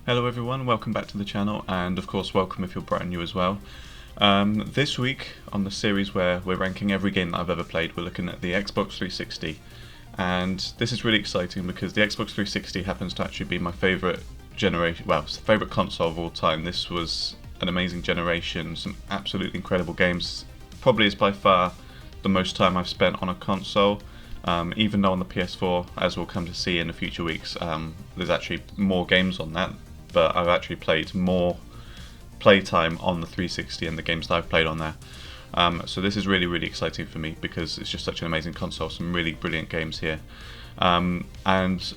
Hello everyone, welcome back to the channel, and of course welcome if you're brand new as well. This week on the series where we're ranking every game that I've ever played, we're looking at the Xbox 360, and this is really exciting because the Xbox 360 happens to actually be my favourite generation, well, favourite console of all time. This was an amazing generation, some absolutely incredible games. Probably is by far the most time I've spent on a console. Even though on the PS4, as we'll come to see in the future weeks, there's actually more games on that, but I've actually played more playtime on the 360 and the games that I've played on there. So this is really, really exciting for me because it's just such an amazing console, some really brilliant games here. And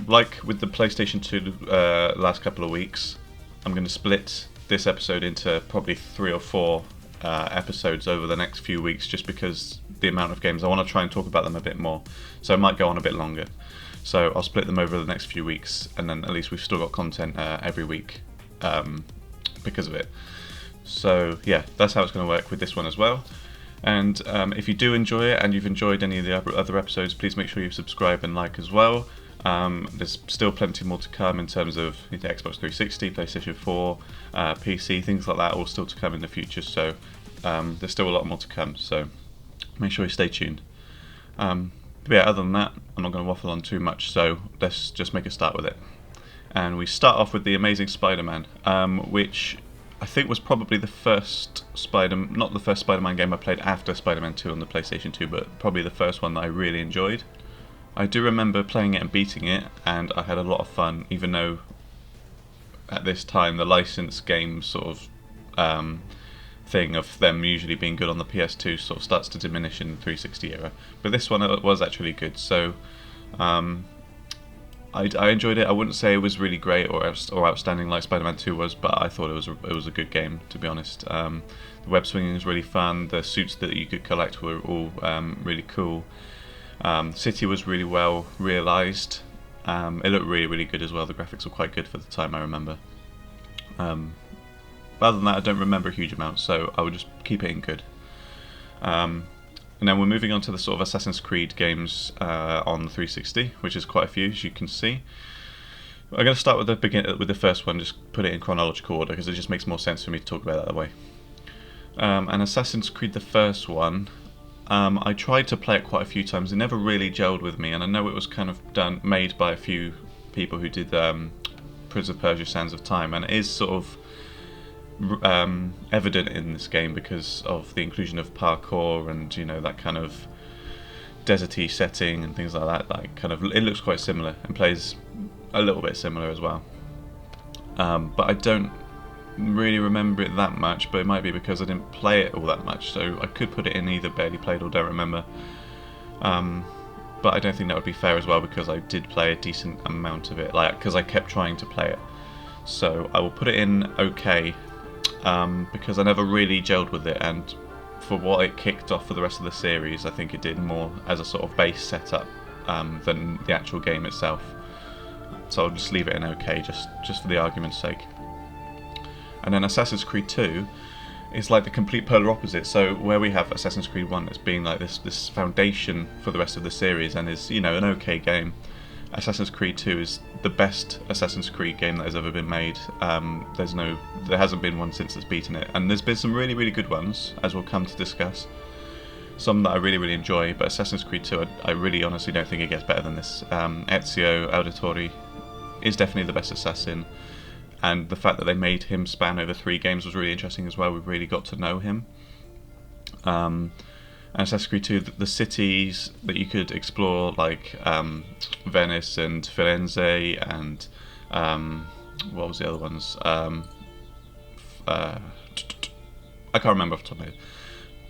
like with the PlayStation 2 last couple of weeks, I'm going to split this episode into probably 3 or 4 episodes over the next few weeks, just because the amount of games I want to try and talk about them a bit more, so it might go on a bit longer. So I'll split them over the next few weeks, and then at least we've still got content every week because of it. So yeah, that's how it's going to work with this one as well. And if you do enjoy it and you've enjoyed any of the other episodes, please make sure you subscribe and like as well. There's still plenty more to come in terms of the Xbox 360, PlayStation 4, PC, things like that, all still to come in the future. So there's still a lot more to come, so make sure you stay tuned. But yeah, other than that, I'm not going to waffle on too much, so let's just make a start with it. And we start off with the Amazing Spider-Man, which I think was probably the first not the first Spider-Man game I played after Spider-Man 2 on the PlayStation 2, but probably the first one that I really enjoyed. I do remember playing it and beating it, and I had a lot of fun, even though at this time the licensed game sort of thing of them usually being good on the PS2 sort of starts to diminish in the 360 era. But this one was actually good, so I enjoyed it. I wouldn't say it was really great or outstanding like Spider-Man 2 was, but I thought it was a good game, to be honest. The web swinging was really fun. The suits that you could collect were all really cool. The city was really well realised. It looked really, really good as well. The graphics were quite good for the time, I remember. But other than that, I don't remember a huge amount, so I would just keep it in good. And then we're moving on to the sort of Assassin's Creed games on the 360, which is quite a few, as you can see. I'm going to start with the first one, just put it in chronological order, because it just makes more sense for me to talk about that way. And Assassin's Creed, the first one, I tried to play it quite a few times. It never really gelled with me, and I know it was kind of made by a few people who did Prince of Persia: Sands of Time, and it is sort of evident in this game because of the inclusion of parkour and, you know, that kind of deserty setting and things like that. Like, kind of, it looks quite similar and plays a little bit similar as well. But I don't really remember it that much, but it might be because I didn't play it all that much, so I could put it in either barely played or don't remember. But I don't think that would be fair as well, because I did play a decent amount of it, like, because I kept trying to play it. So I will put it in okay, because I never really gelled with it, and for what it kicked off for the rest of the series, I think it did more as a sort of base setup than the actual game itself. So I'll just leave it in okay, just for the argument's sake. And then Assassin's Creed 2 is like the complete polar opposite. So where we have Assassin's Creed 1 as being like this foundation for the rest of the series and is, you know, an okay game, Assassin's Creed 2 is the best Assassin's Creed game that has ever been made. There hasn't been one since it's beaten it, and there's been some really, really good ones, as we'll come to discuss. Some that I really, really enjoy, but Assassin's Creed 2, I really honestly don't think it gets better than this. Ezio Auditore is definitely the best assassin, and the fact that they made him span over 3 games was really interesting as well. We really got to know him. And Assassin's Creed 2, the cities that you could explore, like Venice and Firenze and what was the other ones? I can't remember off the top of my head.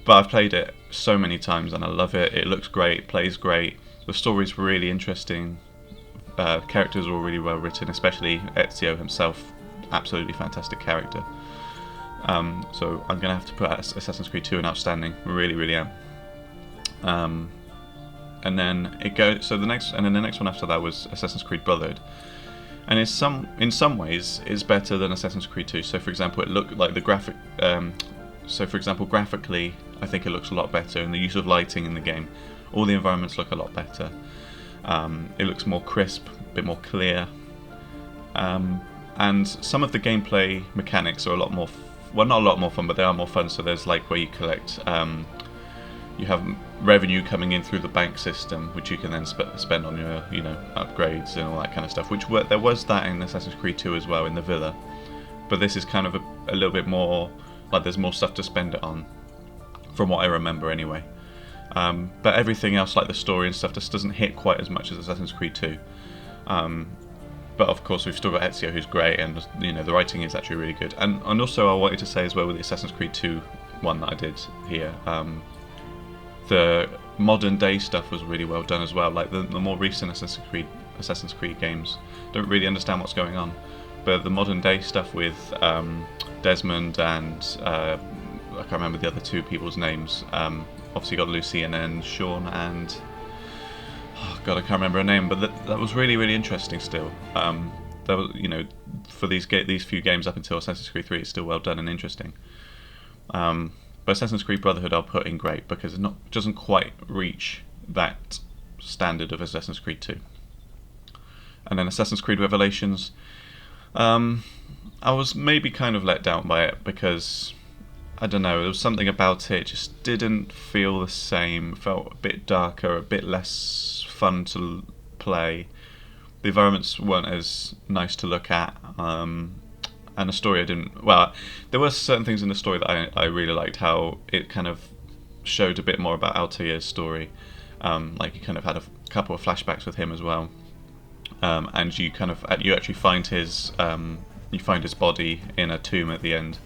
But I've played it so many times and I love it. It looks great, plays great. The story's really interesting. Characters are all really well written, especially Ezio himself. Absolutely fantastic character. So I'm going to have to put Assassin's Creed 2 in outstanding. Really, really am. And then it goes. So the next one after that was Assassin's Creed Brotherhood, and in some ways is better than Assassin's Creed 2. So for example, it looked like the graphic. So for example, graphically, I think it looks a lot better, and the use of lighting in the game, all the environments look a lot better. It looks more crisp, a bit more clear. and some of the gameplay mechanics are a lot more, well, not a lot more fun, but they are more fun. So there's like where you collect, you have revenue coming in through the bank system, which you can then spend on your, upgrades and all that kind of stuff. There was that in Assassin's Creed 2 as well, in the villa, but this is kind of a little bit more like there's more stuff to spend it on, from what I remember anyway. But everything else, like the story and stuff, just doesn't hit quite as much as Assassin's Creed 2. But of course, we've still got Ezio, who's great, and the writing is actually really good. And also, I wanted to say as well with the Assassin's Creed 2 one that I did here, the modern day stuff was really well done as well. Like the more recent Assassin's Creed games don't really understand what's going on, but the modern day stuff with Desmond and I can't remember the other two people's names. Obviously, you got Lucy and then Sean and. Oh God, I can't remember her name, but that was really, really interesting still. That was, for these few games up until Assassin's Creed 3, it's still well done and interesting. But Assassin's Creed Brotherhood I'll put in great because it doesn't quite reach that standard of Assassin's Creed 2. And then Assassin's Creed Revelations, I was maybe kind of let down by it because, I don't know, there was something about it just didn't feel the same. It felt a bit darker, a bit less fun to play. The environments weren't as nice to look at, and the story there were certain things in the story that I really liked, how it kind of showed a bit more about Altair's story. Like you kind of had a couple of flashbacks with him as well, and you actually find his body in a tomb at the end,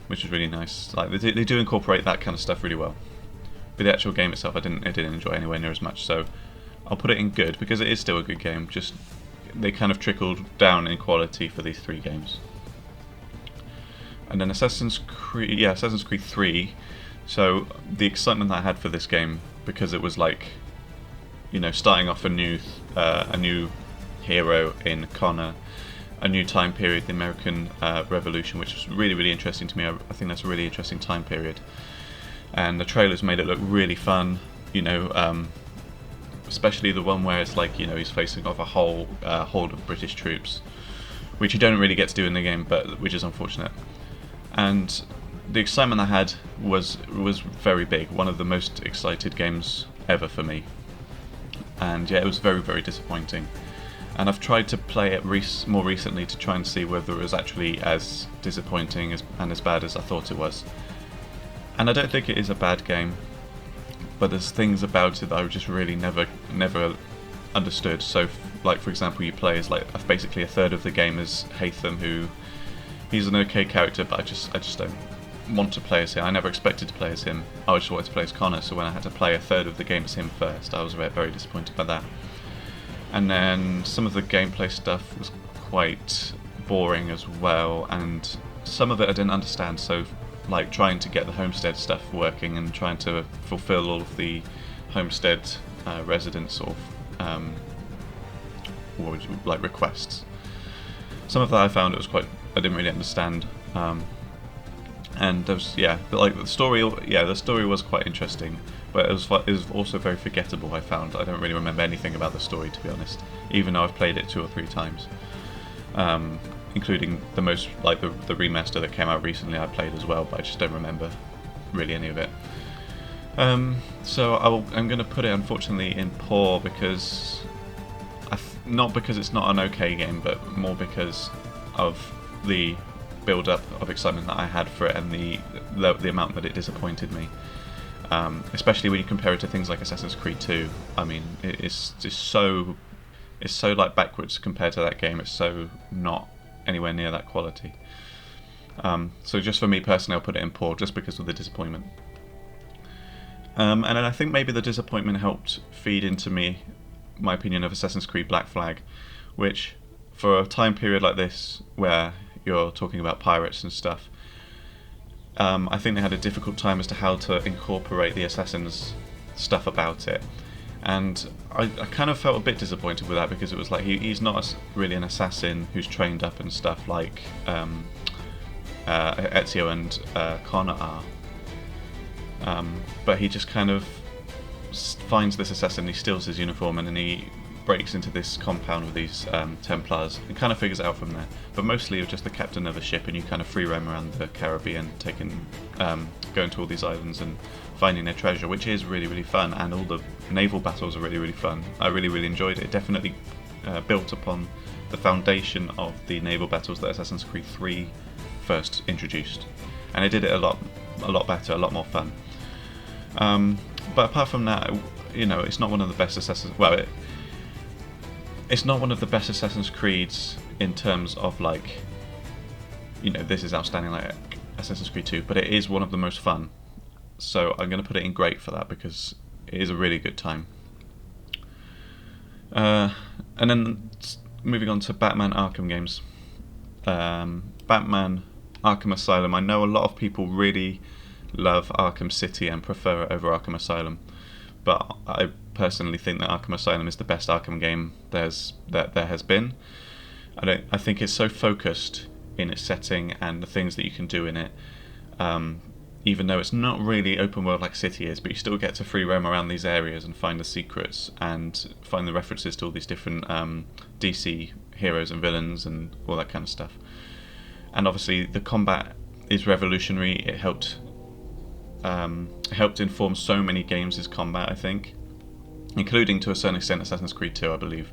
which is really nice. Like they do incorporate that kind of stuff really well. But the actual game itself, I didn't enjoy anywhere near as much. So I'll put it in good because it is still a good game. Just they kind of trickled down in quality for these three games. And then Assassin's Creed 3. So the excitement that I had for this game, because it was like, starting off a new hero in Connor, a new time period, the American Revolution, which was really, really interesting to me. I think that's a really interesting time period. And the trailers made it look really fun, especially the one where it's like, he's facing off a whole horde of British troops, which you don't really get to do in the game, but which is unfortunate. And the excitement I had was very big, one of the most excited games ever for me. And yeah, it was very, very disappointing. And I've tried to play it more recently to try and see whether it was actually as disappointing and as bad as I thought it was. And I don't think it is a bad game, but there's things about it that I just really never understood. So, like for example, you play as basically a third of the game as Haytham, who he's an okay character, but I just don't want to play as him. I never expected to play as him. I just wanted to play as Connor. So when I had to play a third of the game as him first, I was very disappointed by that. And then some of the gameplay stuff was quite boring as well, and some of it I didn't understand. So, like trying to get the homestead stuff working and trying to fulfill all of the homestead residents sort of requests. Some of that I found I didn't really understand. And there was the story was quite interesting, but it was also very forgettable. I found I don't really remember anything about the story, to be honest, even though I've played it 2 or 3 times. Including the remaster that came out recently I played as well, but I just don't remember really any of it. So I'm going to put it unfortunately in poor because not because it's not an okay game, but more because of the build-up of excitement that I had for it and the amount that it disappointed me. Especially when you compare it to things like Assassin's Creed 2. I mean, it's so like backwards compared to that game. It's so not anywhere near that quality. So just for me personally, I'll put it in poor just because of the disappointment. And then I think maybe the disappointment helped feed into my opinion of Assassin's Creed Black Flag, which for a time period like this where you're talking about pirates and stuff, I think they had a difficult time as to how to incorporate the Assassin's stuff about it. And I kind of felt a bit disappointed with that because it was like he's not really an assassin who's trained up and stuff like Ezio and Connor are. But he just kind of finds this assassin, he steals his uniform, and then he breaks into this compound with these Templars and kind of figures it out from there. But mostly you're just the captain of a ship and you kind of free roam around the Caribbean, going to all these islands and finding their treasure, which is really, really fun, and all the naval battles are really, really fun. I really, really enjoyed it. It definitely built upon the foundation of the naval battles that Assassin's Creed 3 first introduced, and it did it a lot better, a lot more fun. But apart from that, you know, it's not one of the best Assassin's. Well, it's not one of the best Assassin's Creeds in terms of like, you know, this is outstanding like Assassin's Creed 2, but it is one of the most fun. So I'm going to put it in great for that because it is a really good time. And then moving on to Batman Arkham games. Batman Arkham Asylum. I know a lot of people really love Arkham City and prefer it over Arkham Asylum, but I personally think that Arkham Asylum is the best Arkham game there has been. I think it's so focused in its setting and the things that you can do in it. Even though it's not really open world like City is, but you still get to free roam around these areas and find the secrets and find the references to all these different DC heroes and villains and all that kind of stuff. And obviously the combat is revolutionary. It helped inform so many games' combat, I think, including to a certain extent Assassin's Creed 2, I believe,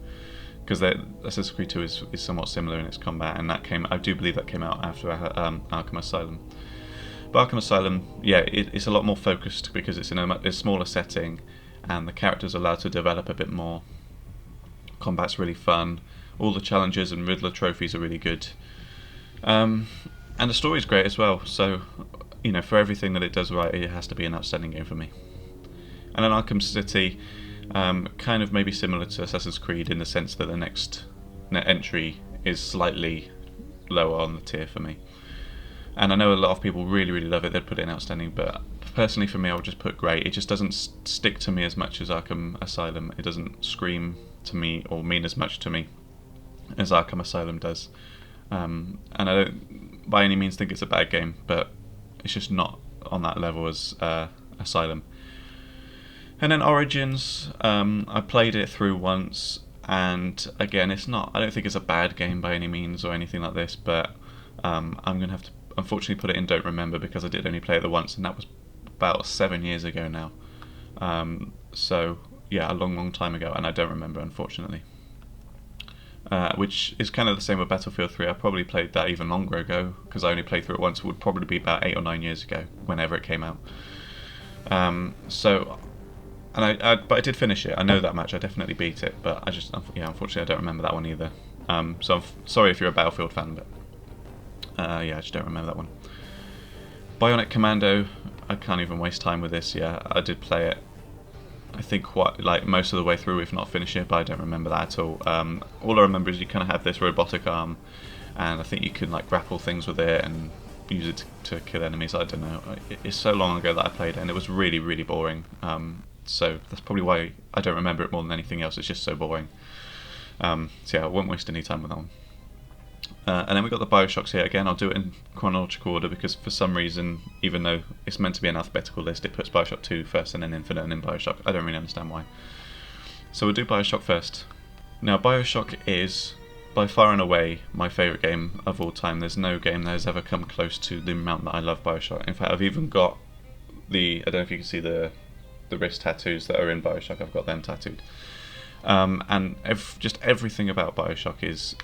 because Assassin's Creed 2 is somewhat similar in its combat, and I do believe that came out after Arkham Asylum. But Arkham Asylum, yeah, it's a lot more focused because it's in a smaller setting and the characters are allowed to develop a bit more. Combat's really fun. All the challenges and Riddler trophies are really good. And the story's great as well, so, you know, for everything that it does right, it has to be an outstanding game for me. And then Arkham City, kind of maybe similar to Assassin's Creed in the sense that the next entry is slightly lower on the tier for me. And I know a lot of people really, really love it, they'd put it in outstanding, but personally for me I would just put great. It just doesn't stick to me as much as Arkham Asylum. It doesn't scream to me or mean as much to me as Arkham Asylum does. And I don't by any means think it's a bad game, but it's just not on that level as Asylum. And then Origins, I played it through once, and again, I don't think it's a bad game by any means or anything like this, but I'm going to have to unfortunately put it in Don't Remember because I did only play it the once, and that was about 7 years ago now. So yeah, a long time ago, and I don't remember, unfortunately. Which is kind of the same with Battlefield 3. I probably played that even longer ago because I only played through it once. It would probably be about 8 or 9 years ago, whenever it came out. But I did finish it. I know that much. I definitely beat it, but unfortunately, I don't remember that one either. So I'm sorry if you're a Battlefield fan, but I just don't remember that one. Bionic Commando, I can't even waste time with this. Yeah, I did play it, I think, quite like most of the way through, if not finish it, but I don't remember that at all. All I remember is you kind of have this robotic arm, and I think you can like grapple things with it and use it to kill enemies. I don't know. It's so long ago that I played it, and it was really, really boring. So that's probably why I don't remember it more than anything else. It's just so boring. So yeah, I won't waste any time with that one. And then we've got the Bioshocks here. Again, I'll do it in chronological order because for some reason, even though it's meant to be an alphabetical list, it puts Bioshock 2 first and then Infinite and then Bioshock. I don't really understand why. So we'll do Bioshock first. Now, Bioshock is by far and away my favourite game of all time. There's no game that has ever come close to the amount that I love Bioshock. In fact, I've even got I don't know if you can see the wrist tattoos that are in Bioshock. I've got them tattooed. And just everything about Bioshock is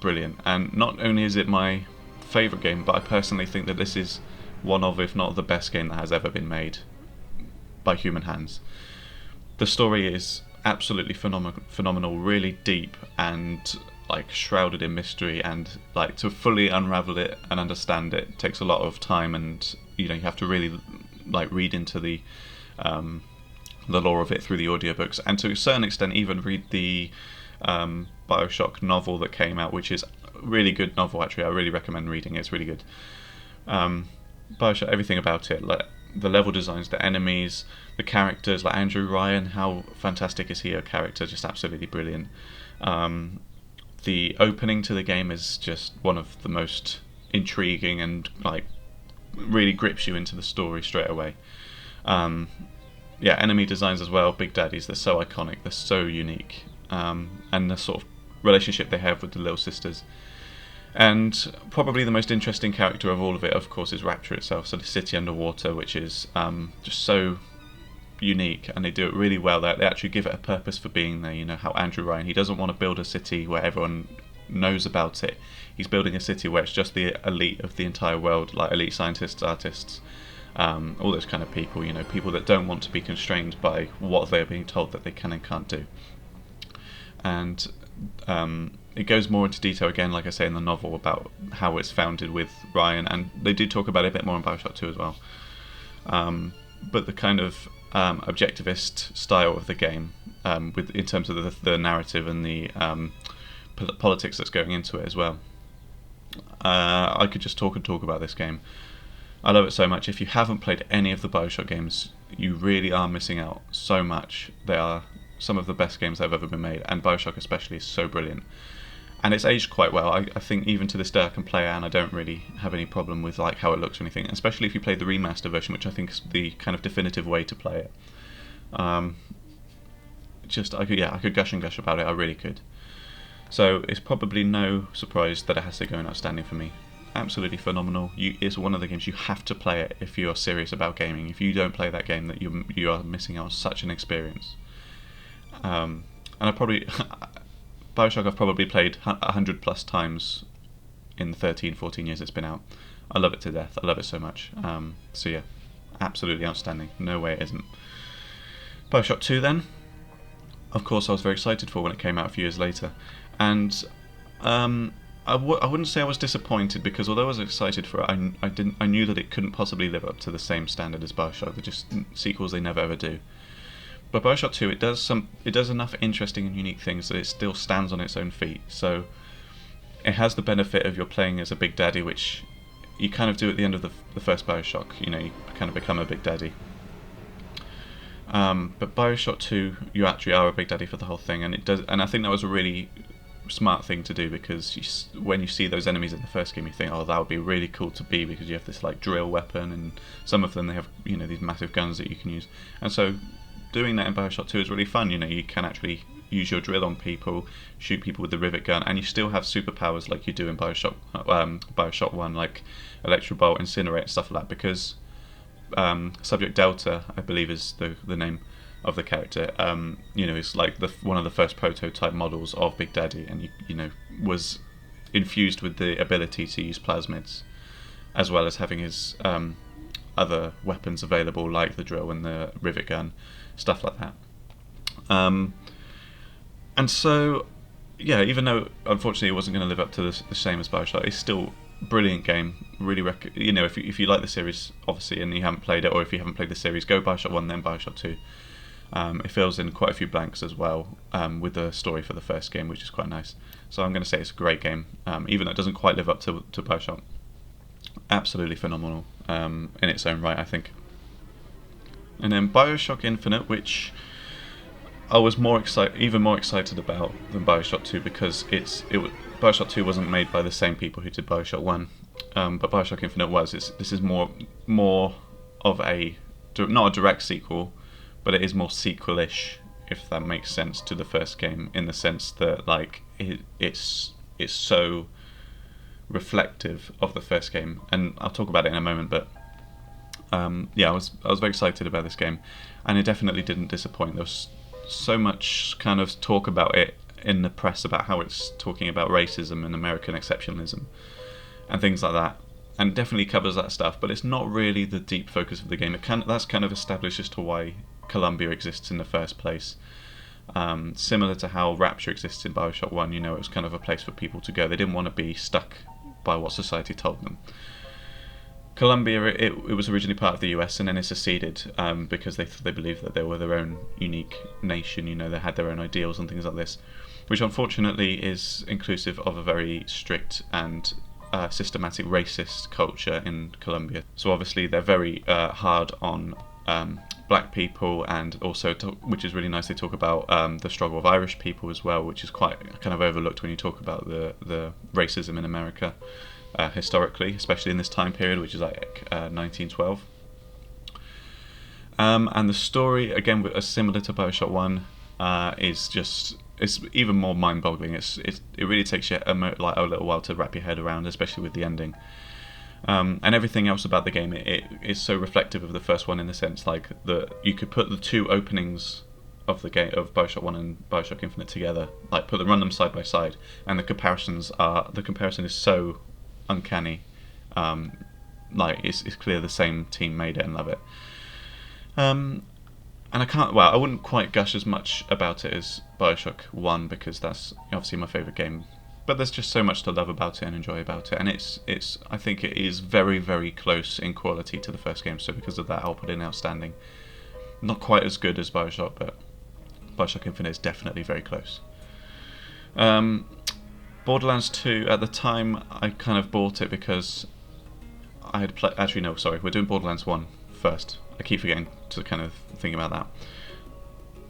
brilliant, and not only is it my favourite game, but I personally think that this is one of, if not the best game that has ever been made by human hands. The story is absolutely phenomenal, really deep and like shrouded in mystery, and like to fully unravel it and understand it takes a lot of time, and you have to really like read into the lore of it through the audiobooks, and to a certain extent even read the Bioshock novel that came out, which is a really good novel actually. I really recommend reading it, it's really good. Bioshock, everything about it, like the level designs, the enemies, the characters, like Andrew Ryan, how fantastic is he a character, just absolutely brilliant. The opening to the game is just one of the most intriguing and like really grips you into the story straight away. Enemy designs as well, Big Daddies, they're so iconic, they're so unique. and the sort of relationship they have with the little sisters. And probably the most interesting character of all of it, of course, is Rapture itself. So the city underwater, which is just so unique, and they do it really well. They actually give it a purpose for being there. You know how Andrew Ryan, he doesn't want to build a city where everyone knows about it. He's building a city where it's just the elite of the entire world, like elite scientists, artists, all those kind of people. You know, people that don't want to be constrained by what they're being told that they can and can't do. And it goes more into detail again, like I say in the novel, about how it's founded with Ryan, and they do talk about it a bit more in Bioshock 2 as well. But the kind of objectivist style of the game, in terms of the narrative and the politics that's going into it as well. I could just talk and talk about this game. I love it so much. If you haven't played any of the Bioshock games, you really are missing out so much. They are some of the best games that have ever been made, and Bioshock especially is so brilliant. And it's aged quite well. I think even to this day I can play it and I don't really have any problem with like how it looks or anything, especially if you play the remaster version, which I think is the kind of definitive way to play it. I could gush and gush about it, I really could. So it's probably no surprise that it has to go in outstanding for me. Absolutely phenomenal. It's one of the games you have to play it if you're serious about gaming. If you don't play that game, that you are missing out on such an experience. And I probably Bioshock I've probably played 100 plus times in the 13-14 years it's been out. I love it to death. I love it so much. So yeah, absolutely outstanding. No way it isn't. Bioshock 2 then, of course I was very excited for when it came out a few years later, and I wouldn't say I was disappointed, because although I was excited for it, I knew that it couldn't possibly live up to the same standard as Bioshock. They're just sequels, they never ever do. But Bioshock 2, it does enough interesting and unique things that it still stands on its own feet. So it has the benefit of you're playing as a Big Daddy, which you kind of do at the end of the first Bioshock. You know, you kind of become a Big Daddy. But Bioshock 2, you actually are a Big Daddy for the whole thing, and I think that was a really smart thing to do, because when you see those enemies in the first game, you think, oh, that would be really cool to be, because you have this like drill weapon, and some of them they have, you know, these massive guns that you can use, and so doing that in Bioshock 2 is really fun. You know, you can actually use your drill on people, shoot people with the rivet gun, and you still have superpowers like you do in Bioshock 1, like Electrobolt, Incinerate, stuff like that, because Subject Delta, I believe is the name of the character, you know, is like one of the first prototype models of Big Daddy, and you know, was infused with the ability to use plasmids, as well as having his other weapons available, like the drill and the rivet gun, stuff like that. And so, yeah, even though unfortunately it wasn't going to live up to the same as Bioshock, it's still a brilliant game. Really, you know, if you like the series, obviously, and you haven't played it, or if you haven't played the series, go Bioshock 1, then Bioshock 2. It fills in quite a few blanks as well, with the story for the first game, which is quite nice. So I'm going to say it's a great game, even though it doesn't quite live up to Bioshock. Absolutely phenomenal in its own right, I think. And then Bioshock Infinite, which I was even more excited about than Bioshock 2, because Bioshock 2 wasn't made by the same people who did Bioshock 1, but Bioshock Infinite was. This is more of not a direct sequel, but it is more sequel-ish, if that makes sense, to the first game, in the sense that like it's so reflective of the first game, and I'll talk about it in a moment. But yeah, I was very excited about this game, and it definitely didn't disappoint. There was so much kind of talk about it in the press about how it's talking about racism and American exceptionalism and things like that, and it definitely covers that stuff, but it's not really the deep focus of the game. That's kind of established as to why Columbia exists in the first place. Similar to how Rapture exists in Bioshock 1, you know, it was kind of a place for people to go. They didn't want to be stuck by what society told them. Columbia, it was originally part of the US, and then it seceded because they believed that they were their own unique nation. You know, they had their own ideals and things like this, which unfortunately is inclusive of a very strict and systematic racist culture in Colombia. So obviously they're very hard on black people, and also, which is really nice, they talk about the struggle of Irish people as well, which is quite kind of overlooked when you talk about the racism in America historically, especially in this time period, which is like 1912. And the story, again, similar to Bioshock 1, is just it's even more mind-boggling. It really takes you like a little while to wrap your head around, especially with the ending. And everything else about the game, it is so reflective of the first one in the sense like that you could put the two openings of the game of Bioshock 1 and Bioshock Infinite together, like run them side by side, and the comparison is so uncanny. Like it's clear the same team made it and love it. And I wouldn't quite gush as much about it as Bioshock 1 because that's obviously my favourite game. But there's just so much to love about it and enjoy about it, and I think it is very, very close in quality to the first game. So because of that, I'll put it in outstanding. Not quite as good as Bioshock, but Bioshock Infinite is definitely very close. Borderlands 2, at the time, I kind of bought it because I had played. Actually, no, sorry, we're doing Borderlands 1 first. I keep forgetting to kind of think about that.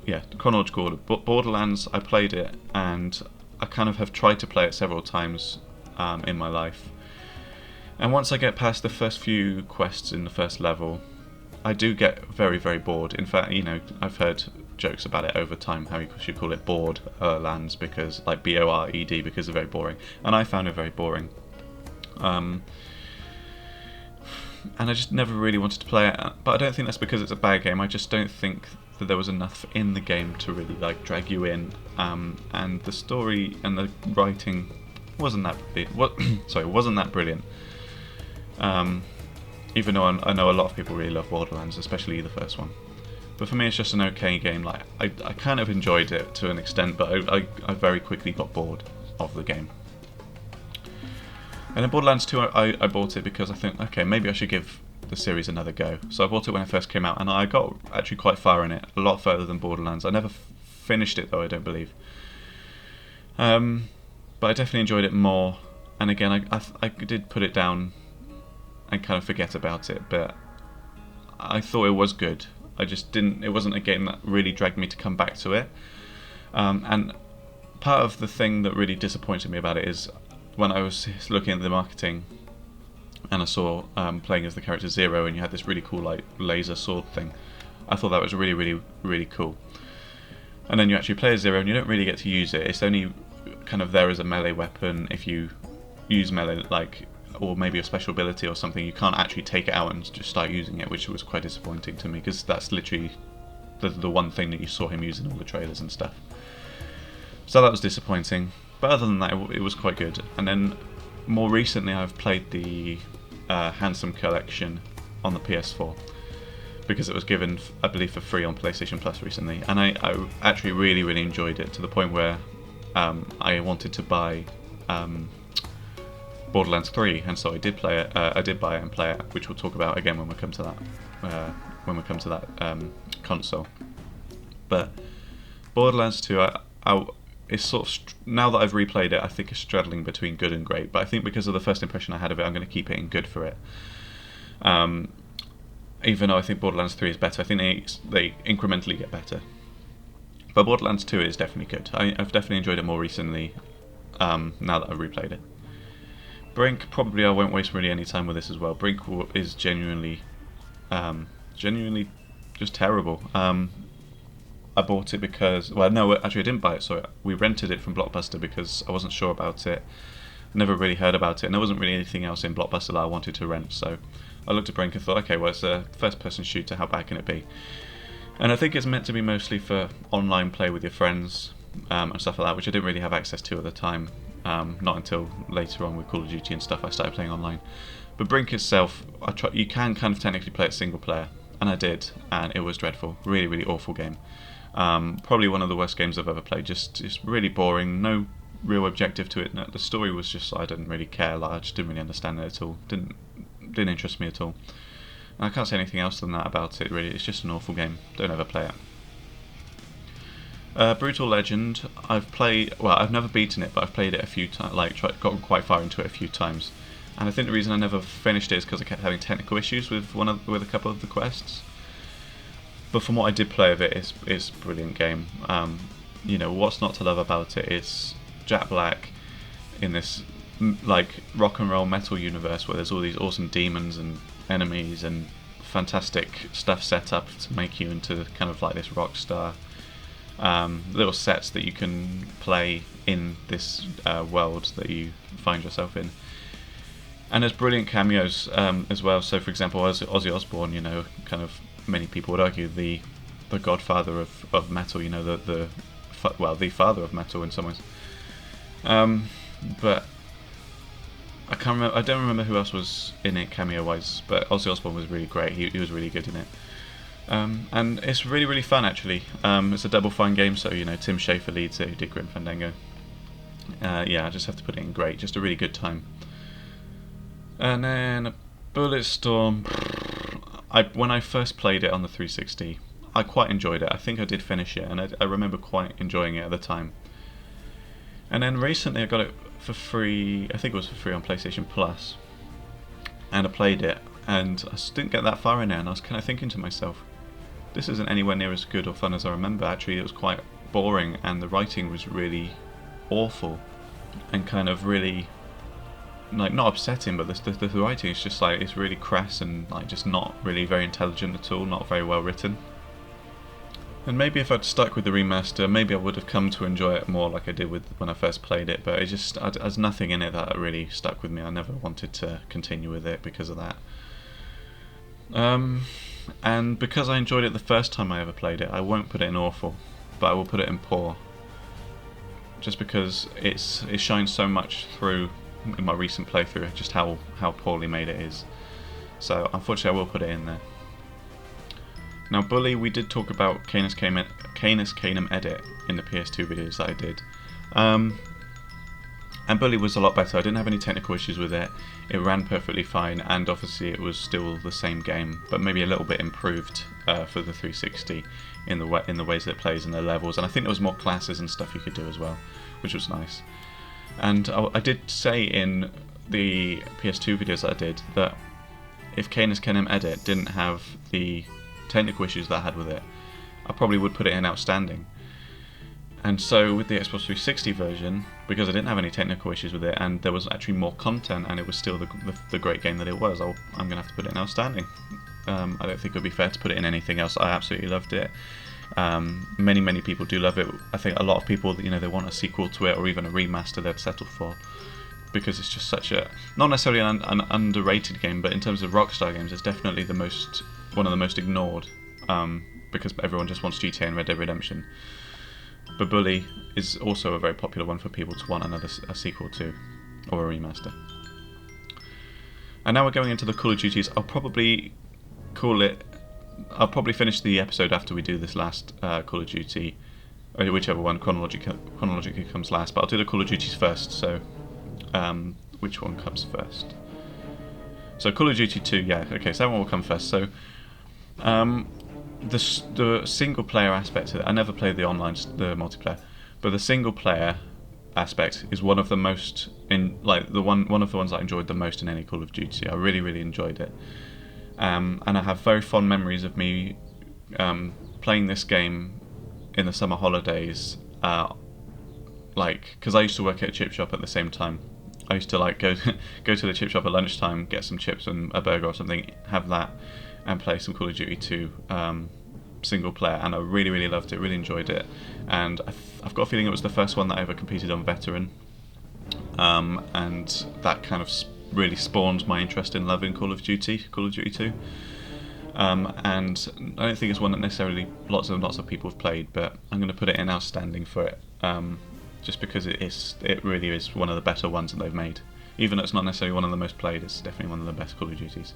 Yeah, chronological order. Borderlands, I played it, and I kind of have tried to play it several times in my life. And once I get past the first few quests in the first level, I do get very, very bored. In fact, I've heard jokes about it over time, how you should call it bored lands, because like Bored, because they're very boring. And I found it very boring. And I just never really wanted to play it. But I don't think that's because it's a bad game. I just don't think that there was enough in the game to really like drag you in. And the story and the writing wasn't that wasn't that brilliant. Even though I know a lot of people really love Borderlands, especially the first one. But for me, it's just an okay game. Like I kind of enjoyed it to an extent, but I very quickly got bored of the game. And then Borderlands 2, I bought it because I think, okay, maybe I should give the series another go. So I bought it when it first came out, and I got actually quite far in it, a lot further than Borderlands. I never finished it though, I don't believe. But I definitely enjoyed it more. And again, I did put it down and kind of forget about it, but I thought it was good. I just didn't. It wasn't a game that really dragged me to come back to it. And part of the thing that really disappointed me about it is when I was looking at the marketing and I saw playing as the character Zero, and you had this really cool like laser sword thing. I thought that was really, really, really cool. And then you actually play as Zero, and you don't really get to use it. It's only kind of there as a melee weapon if you use melee, like, or maybe a special ability or something. You can't actually take it out and just start using it, which was quite disappointing to me because that's literally the one thing that you saw him use in all the trailers and stuff. So that was disappointing. But other than that, it was quite good. And then more recently, I've played the Handsome Collection on the PS4 because it was given, I believe, for free on PlayStation Plus recently, and I actually really, really enjoyed it to the point where I wanted to buy Borderlands 3, and so I did play it. I did buy it and play it, which we'll talk about again when we come to that. Console. But Borderlands 2, it's sort of now that I've replayed it, I think it's straddling between good and great. But I think because of the first impression I had of it, I'm going to keep it in good for it. Even though I think Borderlands 3 is better, I think they incrementally get better. But Borderlands 2 is definitely good. I've definitely enjoyed it more recently. Now that I've replayed it. Brink, probably I won't waste really any time with this as well. Brink is genuinely just terrible. I bought it because, well, no, actually I didn't buy it. Sorry, we rented it from Blockbuster because I wasn't sure about it. Never really heard about it, and there wasn't really anything else in Blockbuster that I wanted to rent. So I looked at Brink and thought, okay, well, it's a first-person shooter. How bad can it be? And I think it's meant to be mostly for online play with your friends and stuff like that, which I didn't really have access to at the time. Not until later on with Call of Duty and stuff I started playing online. But Brink itself, you can kind of technically play it single player, and I did, and it was dreadful. Really, really awful game. Probably one of the worst games I've ever played. Just really boring. No real objective to it. No, the story was just, I didn't really care. Like, I just didn't really understand it at all. Didn't interest me at all. And I can't say anything else than that about it. Really, it's just an awful game. Don't ever play it. Brutal Legend. I've never beaten it, but I've played it a few times. Gotten quite far into it a few times. And I think the reason I never finished it is because I kept having technical issues with a couple of the quests. But from what I did play of it, it's a brilliant game. What's not to love about it is Jack Black in this like rock and roll metal universe where there's all these awesome demons and enemies and fantastic stuff set up to make you into kind of like this rock star. little sets that you can play in this world that you find yourself in. And there's brilliant cameos as well. So, for example, Ozzy Osbourne, kind of many people would argue the godfather of metal. The father of metal in some ways. But I can't remember. I don't remember who else was in it cameo-wise. But Ozzy Osbourne was really great. He was really good in it. And it's really, really fun actually. It's a Double Fine game, so Tim Schafer leads it, who did Grim Fandango. I just have to put it in great. Just a really good time. And then Bulletstorm. When I first played it on the 360, I quite enjoyed it. I think I did finish it, and I remember quite enjoying it at the time. And then recently I got it for free. I think it was for free on PlayStation Plus, and I played it, and I just didn't get that far in there. And I was kind of thinking to myself, this isn't anywhere near as good or fun as I remember. Actually, it was quite boring, and the writing was really awful, and kind of really, like, not upsetting, but the writing is just like, it's really crass and like just not really very intelligent at all, not very well written. And maybe if I'd stuck with the remaster, maybe I would have come to enjoy it more like I did when I first played it, but there's nothing in it that really stuck with me. I never wanted to continue with it because of that. And because I enjoyed it the first time I ever played it, I won't put it in awful, but I will put it in poor. Just because it shines so much through in my recent playthrough, just how poorly made it is. So unfortunately I will put it in there. Now Bully, we did talk about Canis Canem Edit in the PS2 videos that I did. And Bully was a lot better. I didn't have any technical issues with it. It ran perfectly fine, and obviously it was still the same game, but maybe a little bit improved for the 360 in the ways that it plays and the levels. And I think there was more classes and stuff you could do as well, which was nice. And I did say in the PS2 videos that I did that if Canis Canem Edit didn't have the technical issues that I had with it, I probably would put it in Outstanding. And so with the Xbox 360 version, because I didn't have any technical issues with it, and there was actually more content, and it was still the great game that it was, I'm going to have to put it in Outstanding. I don't think it would be fair to put it in anything else. I absolutely loved it. Many people do love it. I think a lot of people, they want a sequel to it, or even a remaster they'd settle for, because it's just such a, not necessarily an underrated game, but in terms of Rockstar games, it's definitely one of the most ignored, because everyone just wants GTA and Red Dead Redemption. But Bully is also a very popular one for people to want a sequel to, or a remaster. And now we're going into the Call of Duties. I'll probably finish the episode after we do this last Call of Duty, whichever one chronologically comes last, but I'll do the Call of Duties first, so which one comes first? So Call of Duty 2, yeah, okay, so that one will come first. So the single player aspect of it, I never played the multiplayer, but the single player aspect is one of the most one of the ones that I enjoyed the most in any Call of Duty. I really enjoyed it, and I have very fond memories of me playing this game in the summer holidays, because I used to work at a chip shop at the same time. I used to go to the chip shop at lunchtime, get some chips and a burger or something, have that, and play some Call of Duty 2 single player, and I really loved it, really enjoyed it, and I've got a feeling it was the first one that I ever competed on Veteran, and that kind of really spawned my interest in loving Call of Duty 2, and I don't think it's one that necessarily lots of people have played, but I'm going to put it in Outstanding for it, just because it really is one of the better ones that they've made. Even though it's not necessarily one of the most played, it's definitely one of the best Call of Duties.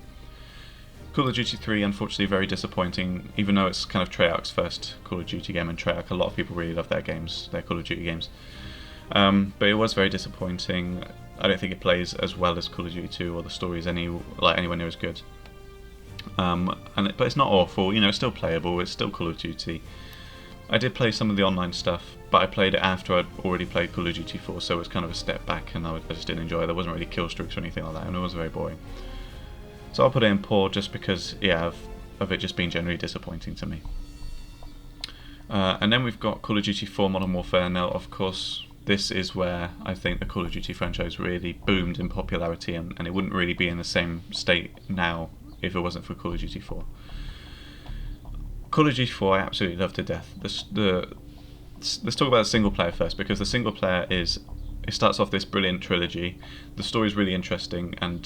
Call of Duty 3, unfortunately, very disappointing, even though it's kind of Treyarch's first Call of Duty game, and Treyarch, a lot of people really love their Call of Duty games. But it was very disappointing. I don't think it plays as well as Call of Duty 2, or the story is anywhere near as good. But it's not awful, it's still playable, it's still Call of Duty. I did play some of the online stuff, but I played it after I'd already played Call of Duty 4, so it was kind of a step back, and I just didn't enjoy it. There wasn't really kill streaks or anything like that, and it was very boring. So I'll put it in poor, just because, of it just being generally disappointing to me. And then we've got Call of Duty 4 Modern Warfare. Now, of course, this is where I think the Call of Duty franchise really boomed in popularity, and it wouldn't really be in the same state now if it wasn't for Call of Duty 4. Call of Duty 4 I absolutely loved to death. let's talk about the single player first, because the single player it starts off this brilliant trilogy. The story is really interesting, and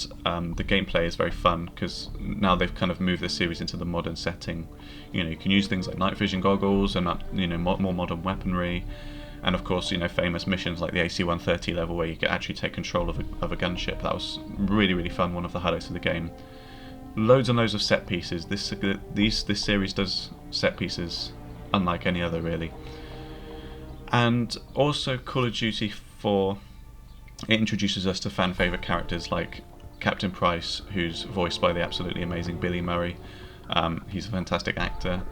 the gameplay is very fun because now they've kind of moved the series into the modern setting. You can use things like night vision goggles and more modern weaponry, and of course famous missions like the AC-130 level where you can actually take control of a gunship. That was really, really fun. One of the highlights of the game. Loads and loads of set pieces. This series does set pieces unlike any other, really. And also Call of Duty 4, it introduces us to fan favourite characters like Captain Price, who's voiced by the absolutely amazing Billy Murray. He's a fantastic actor.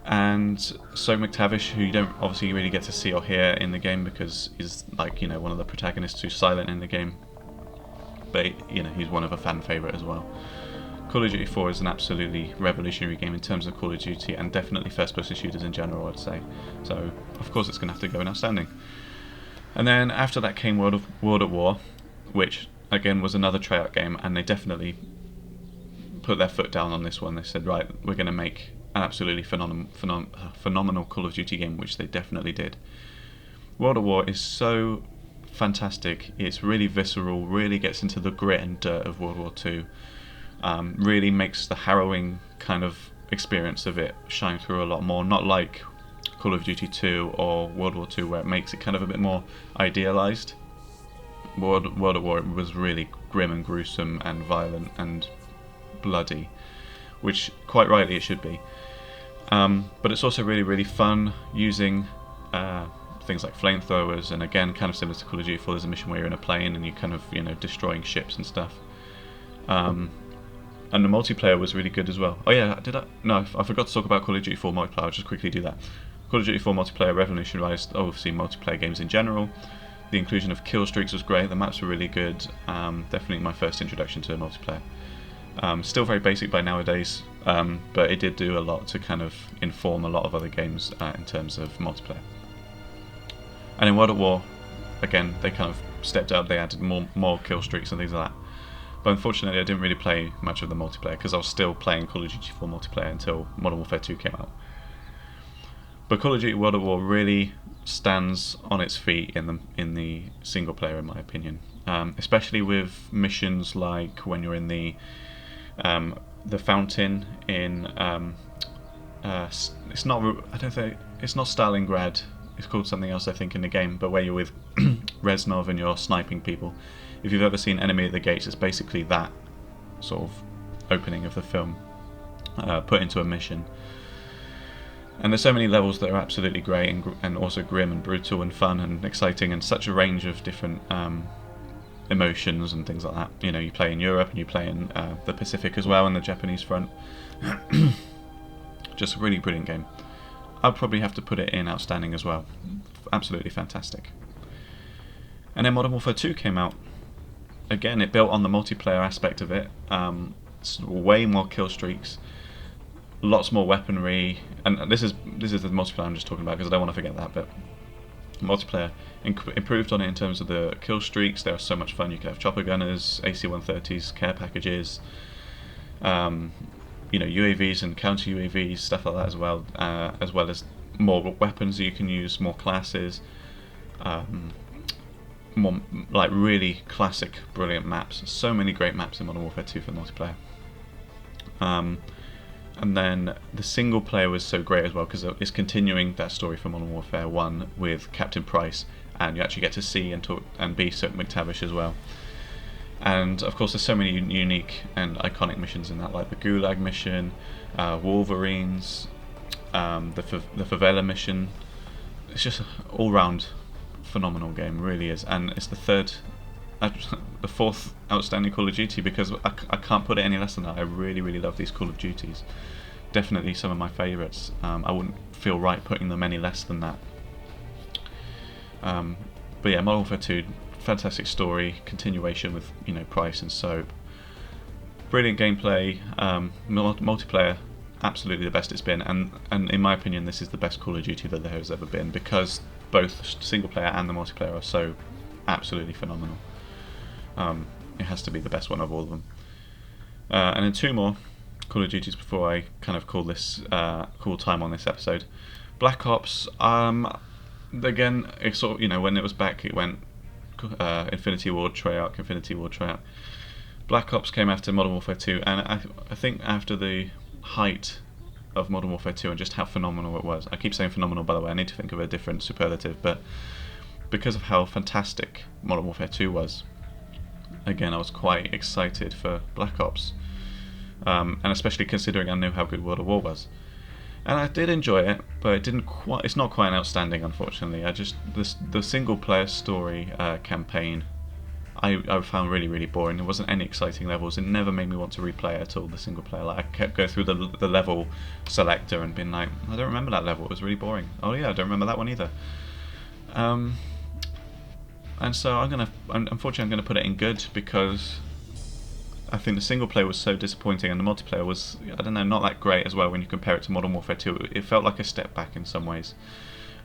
And So McTavish, who you don't obviously really get to see or hear in the game because he's one of the protagonists who's silent in the game. But he's one of a fan favourite as well. Call of Duty 4 is an absolutely revolutionary game in terms of Call of Duty, and definitely first-person shooters in general, I'd say. So, of course, it's going to have to go in outstanding. And then after that came World at War, which again was another Treyarch game, and they definitely put their foot down on this one. They said, right, we're going to make an absolutely phenomenal Call of Duty game, which they definitely did. World at War is so fantastic. It's really visceral, really gets into the grit and dirt of World War II. Really makes the harrowing kind of experience of it shine through a lot more, not like Call of Duty 2 or World War II where it makes it kind of a bit more idealised. World at War was really grim and gruesome and violent and bloody, which quite rightly it should be. But it's also really, really fun using things like flamethrowers, and again kind of similar to Call of Duty 4, there's a mission where you're in a plane and you're kind of destroying ships and stuff. And the multiplayer was really good as well. Oh yeah, No, I forgot to talk about Call of Duty 4 multiplayer. I'll just quickly do that. Call of Duty 4 multiplayer revolutionised, obviously, multiplayer games in general. The inclusion of kill streaks was great. The maps were really good. Definitely my first introduction to multiplayer. Still very basic by nowadays, but it did do a lot to kind of inform a lot of other games in terms of multiplayer. And in World at War, again, they kind of stepped up. They added more kill streaks and things like that. But unfortunately, I didn't really play much of the multiplayer because I was still playing Call of Duty 4 multiplayer until Modern Warfare 2 came out. But Call of Duty World at War really stands on its feet in the single player, in my opinion. Especially with missions like when you're in the fountain in it's not Stalingrad. It's called something else, I think, in the game. But where you're with Reznov and you're sniping people. If you've ever seen Enemy at the Gates, it's basically that sort of opening of the film put into a mission. And there's so many levels that are absolutely great and also grim and brutal and fun and exciting, and such a range of different emotions and things like that. You play in Europe and you play in the Pacific as well, and the Japanese front. Just a really brilliant game. I'd probably have to put it in outstanding as well. Absolutely fantastic. And then Modern Warfare 2 came out. Again, it built on the multiplayer aspect of it. Way more kill streaks, lots more weaponry, and this is the multiplayer I'm just talking about because I don't want to forget that. But multiplayer improved on it in terms of the kill streaks. They were so much fun. You could have chopper gunners, AC-130s, care packages, UAVs and counter UAVs, stuff like that as well as more weapons that you can use, more classes. More like really classic, brilliant maps. So many great maps in Modern Warfare 2 for multiplayer. And then the single player was so great as well because it's continuing that story from Modern Warfare 1 with Captain Price, and you actually get to see and talk and be Soap McTavish as well. And of course, there's so many unique and iconic missions in that, like the Gulag mission, Wolverines, the favela mission. It's just an all-round phenomenal game, really is, and it's the fourth outstanding Call of Duty because I can't put it any less than that. I really, really love these Call of Duties. Definitely some of my favourites. I wouldn't feel right putting them any less than that. But yeah, Modern Warfare 2, fantastic story, continuation with Price and Soap. Brilliant gameplay, multiplayer, absolutely the best it's been, and in my opinion, this is the best Call of Duty that there has ever been because both single player and the multiplayer are so absolutely phenomenal. It has to be the best one of all of them. And then two more Call of Duties before I kind of call time on this episode. Black Ops. again, it sort of, when it was back, it went Infinity Ward, Treyarch, Infinity Ward, Treyarch. Black Ops came after Modern Warfare 2, and I think after the height of Modern Warfare 2 and just how phenomenal it was. I keep saying phenomenal, by the way, I need to think of a different superlative, but because of how fantastic Modern Warfare 2 was, again, I was quite excited for Black Ops, and especially considering I knew how good World of War was. And I did enjoy it, but it's not quite outstanding, unfortunately. The single player story campaign I found really, really boring. There wasn't any exciting levels. It never made me want to replay it at all, the single player. Like, I kept going through the level selector and being like, I don't remember that level, it was really boring. Oh yeah, I don't remember that one either. And so unfortunately I'm gonna put it in good, because I think the single player was so disappointing and the multiplayer was, I don't know, not that great as well when you compare it to Modern Warfare 2. It felt like a step back in some ways.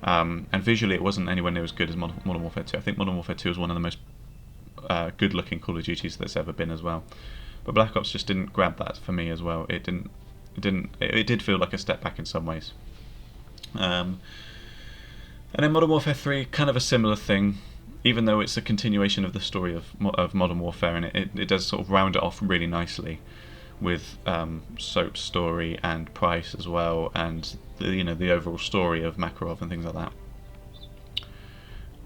And visually it wasn't anywhere near as good as Modern Warfare 2. I think Modern Warfare 2 is one of the most good looking Call of Duties that's ever been as well. But Black Ops just didn't grab that for me as well. It did feel like a step back in some ways. And then Modern Warfare 3, kind of a similar thing. Even though it's a continuation of the story of Modern Warfare, and it does sort of round it off really nicely with Soap's story and Price as well, and the overall story of Makarov and things like that.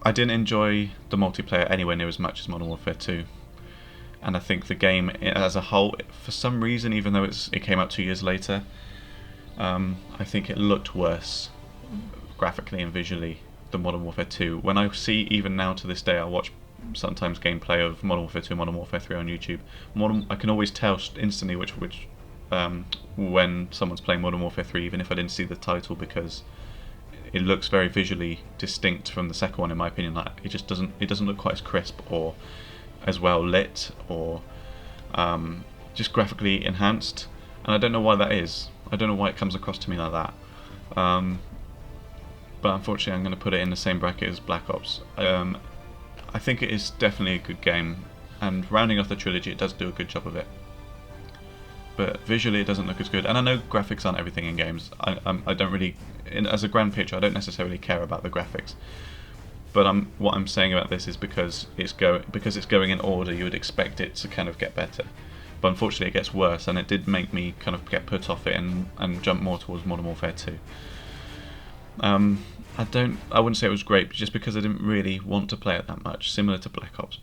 I didn't enjoy the multiplayer anywhere near as much as Modern Warfare 2, and I think the game as a whole, for some reason, even though it came out 2 years later, I think it looked worse graphically and visually than Modern Warfare 2. When I see, even now to this day, I watch sometimes gameplay of Modern Warfare 2 and Modern Warfare 3 on YouTube. I can always tell instantly which when someone's playing Modern Warfare 3, even if I didn't see the title, because it looks very visually distinct from the second one, in my opinion. Like, it doesn't look quite as crisp or as well lit, or just graphically enhanced, and I don't know why that is. I don't know why it comes across to me like that. But unfortunately I'm going to put it in the same bracket as Black Ops. I think it is definitely a good game, and rounding off the trilogy, it does do a good job of it. But visually it doesn't look as good, and I know graphics aren't everything in games. I don't really, as a grand picture, I don't necessarily care about the graphics. But what I'm saying about this is because it's going in order, you would expect it to kind of get better. But unfortunately it gets worse, and it did make me kind of get put off it and jump more towards Modern Warfare 2. I wouldn't say it was great, just because I didn't really want to play it that much. Similar to Black Ops,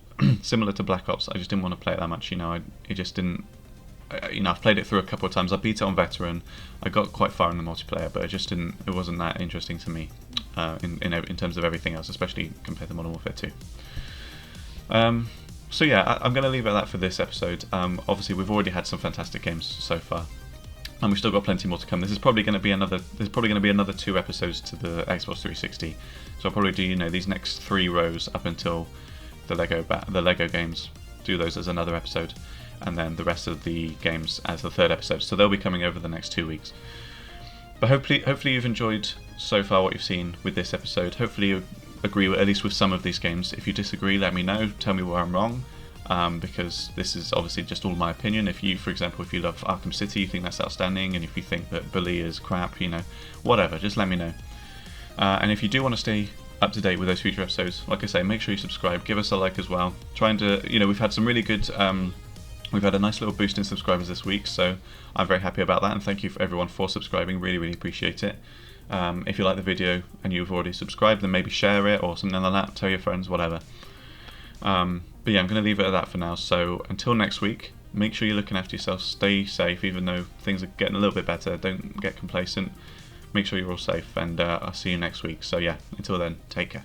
I just didn't want to play it that much. It just didn't. I've played it through a couple of times. I beat it on veteran. I got quite far in the multiplayer, but it wasn't that interesting to me in terms of everything else, especially compared to Modern Warfare 2. So yeah, I'm going to leave it at that for this episode. Obviously, we've already had some fantastic games so far, and we've still got plenty more to come. There's probably going to be another 2 episodes to the Xbox 360. So I'll probably do these next 3 rows up until the Lego games. Do those as another episode, and then the rest of the games as the 3rd episode. So they'll be coming over the next 2 weeks. But hopefully you've enjoyed so far what you've seen with this episode. Hopefully you agree at least with some of these games. If you disagree, let me know. Tell me where I'm wrong. Because this is obviously just all my opinion. For example, if you love Arkham City, you think that's outstanding, and if you think that Bully is crap, whatever, just let me know. And if you do want to stay up to date with those future episodes, like I say, make sure you subscribe, give us a like as well. We've had some really good, we've had a nice little boost in subscribers this week, so I'm very happy about that, and thank you for everyone for subscribing, really, really appreciate it. If you like the video and you've already subscribed, then maybe share it or something like that, tell your friends, whatever. But yeah, I'm going to leave it at that for now. So until next week, make sure you're looking after yourself, stay safe, even though things are getting a little bit better. Don't get complacent. Make sure you're all safe, and I'll see you next week. So yeah, until then, take care.